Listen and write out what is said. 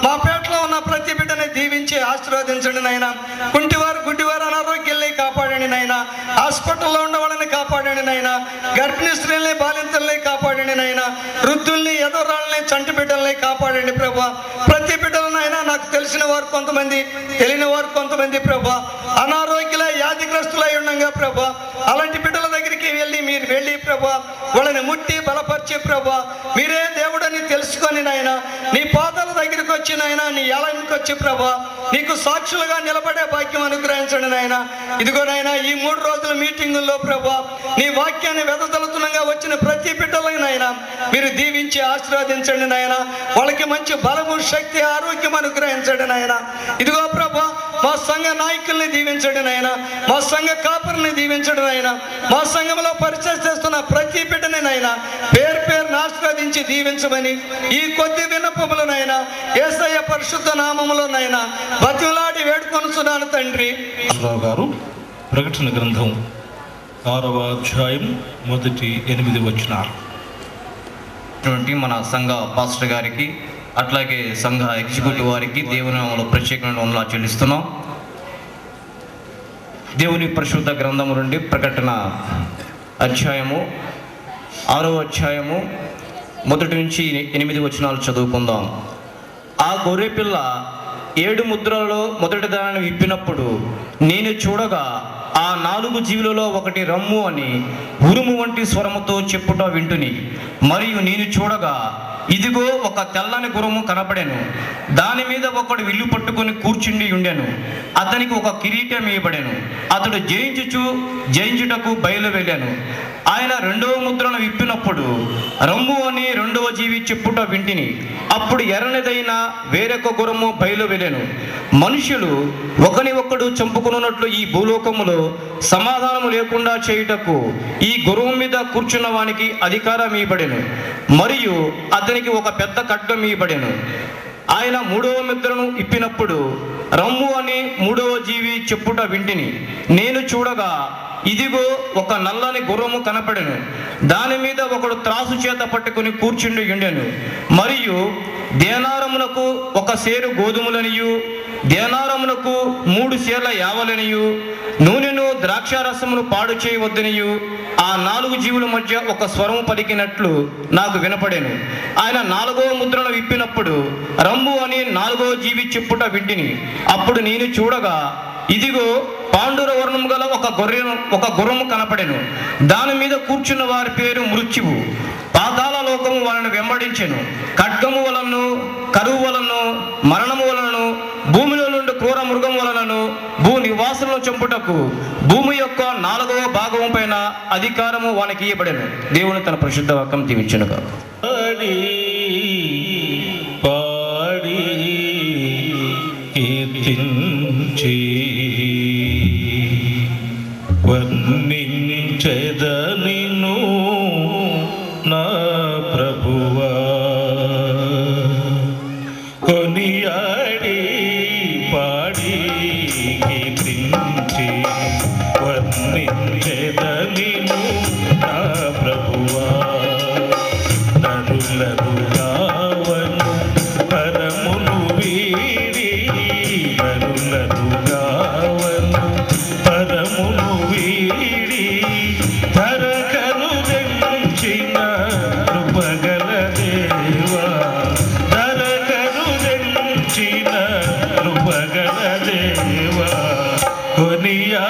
మా పేటలో ఉన్న ప్రతి బిడ్డని దీవించి ఆశీర్వదించండి నాయన. గుడ్డివారు అనారోగ్యాల్ని కాపాడండి నాయన. హాస్పిటల్లో ఉన్న వాళ్ళని కాపాడండి నాయన. గర్భిణీ స్త్రీల్ని బాలింతల్ని కాపాడండి నాయన. వృద్ధుల్ని ఎదరాళ్ళని చంటి బిడ్డల్ని కాపాడండి ప్రభా. ప్రతి బిడ్డలనైనా నాకు తెలిసిన వారు కొంతమంది, తెలియని వారు కొంతమంది ప్రభా అనారోగ్యుల వ్యాధిగ్రస్తులై ఉండగా ప్రభా అలాంటి బిడ్డల దగ్గరికి మీరు వెళ్ళి ప్రభా వాళ్ళని ముట్టి బలపరిచి ప్రభా మీరే దేవుడని తెలుసుకొని నాయన నీ పాదాల దగ్గరికి వచ్చి నాయన నీ ఆలయానికి వచ్చి ప్రభా నీకు సాక్షులుగా నిలబడే భాగ్యం అనుగ్రహించండి నాయన. ఇదిగో నాయన ఈ 3 రోజుల మీటింగుల్లో ప్రభా నీ వాక్యాన్ని వెదజల్లుతున్నగా వచ్చిన ప్రతి బిడ్డలకి నాయన మీరు దీవించి ఆశీర్వదించండి నాయన. వాళ్ళకి మంచి బలము, శక్తి, ఆరోగ్యం అనుగ్రహించండి నాయన. ఇదిగో ప్రభా మా సంఘ నాయకుల్ని దీవించండి నాయన. మా సంఘ కాపురిని దీవించండి నాయన. మా సంఘంలో పరిచయం చేస్తున్న ప్రతి బిడ్డని నాయన పేరును ఆశీర్వదించి దీవించమని ఈ కొద్ది విన్నపములనైనా యేసయ్య పరిశుద్ధ నామములోనైనా బతిమలాడి వేడుకొనుచున్నాను తండ్రి. గారు ప్రకటన గ్రంథం 6వ అధ్యాయం 1-8 వచనాలు. మన సంఘ పాస్టర్ గారికి అట్లాగే సంఘ ఎగ్జిక్యూటివ్ వారికి దేవుని నామములో ప్రత్యేకమైన వందనాలు చెల్లిస్తున్నాం. దేవుని పరిశుద్ధ గ్రంథము నుండి ప్రకటన అధ్యాయము 6వ అధ్యాయము 1-8 వచనాలు చదువుకుందాం. ఆ గొర్రెపిల్ల 7 ముద్రలలో మొదటి దానిని విప్పినప్పుడు నేను చూడగా ఆ 4 జీవులలో ఒకటి రమ్ము అని ఉరుము వంటి స్వరముతో చెప్పుట వింటుని. మరియు నేను చూడగా ఇదిగో ఒక తెల్లని గుర్రము కనపడెను. దాని మీద ఒకడు విల్లు పట్టుకొని కూర్చుండి ఉండెను. అతనికి ఒక కిరీటం ఇవ్వబడెను. అతడు జయించుటకు బయలు వెళ్ళాను. ఆయన 2వ ముద్రను విప్పినప్పుడు రమ్ము అని 2వ జీవి చెప్పుట వింటిని. అప్పుడు ఎర్రనిదైన వేరొక గుర్రము బయలు వెళ్ళాను. మనుషులు ఒకని ఒక్కడు చంపుకున్నట్లు ఈ భూలోకములో సమాధానము లేకుండా చేయుటకు ఈ గుర్రం మీద కూర్చున్న వానికి అధికారం ఇవ్వబడెను. మరియు అతనికి ఒక పెద్ద ఖడ్గం ఇవ్వబడెను. ఆయన 3వ ముద్రను ఇప్పినప్పుడు రమ్ము అని 3వ జీవి చెప్పుట వింటిని. నేను చూడగా ఇదిగో ఒక నల్లని గుర్రము కనపడెను. దాని మీద ఒకడు త్రాసు చేత పట్టుకుని కూర్చుండి ఉండెను. మరియు దేనారమునకు 1 సేరు గోధుమలనియు దేనారమునకు 3 సేర్ల యావలనియు నూనెను ద్రాక్షారసమును పాడు చేయవద్దనియు ఆ 4 జీవుల మధ్య ఒక స్వరము పలికినట్లు నాకు వినపడెను. ఆయన 4వ ముద్రను విప్పినప్పుడు రమ్ము అని 4వ జీవి చెప్పుట వింటిని. అప్పుడు నేను చూడగా ఇదిగో పాండుర వర్ణము గల ఒక గుర్రము కనపడెను. దాని మీద కూర్చున్న వారి పేరు మృత్యువు. పాతాళ లోకము వారిని వెంబడించెను. ఖడ్గము వలనను, కరువు వలనను, మరణము వలనను, భూమిలో నుండి క్రూర మృగం వలనను, భూ నివాసులను చంపుటకు భూమి యొక్క 4వ భాగము పైన అధికారము వానికి ఇవ్వబడెను. దేవుని తన పరిశుద్ధ వాక్యం దీవించునుగా. వర్ణించెదనిను నా ప్రభువా, కొనియాడి పాడి కీర్తించి వర్ణించెదనిను నా ప్రభువా. నరులను గావను పరమును వీడి, నరులను గావను పరమును వీడి, ధరకను దెంచిన కృపగల దేవా, ధరకను దెంచిన కృపగల దేవా, కొనియా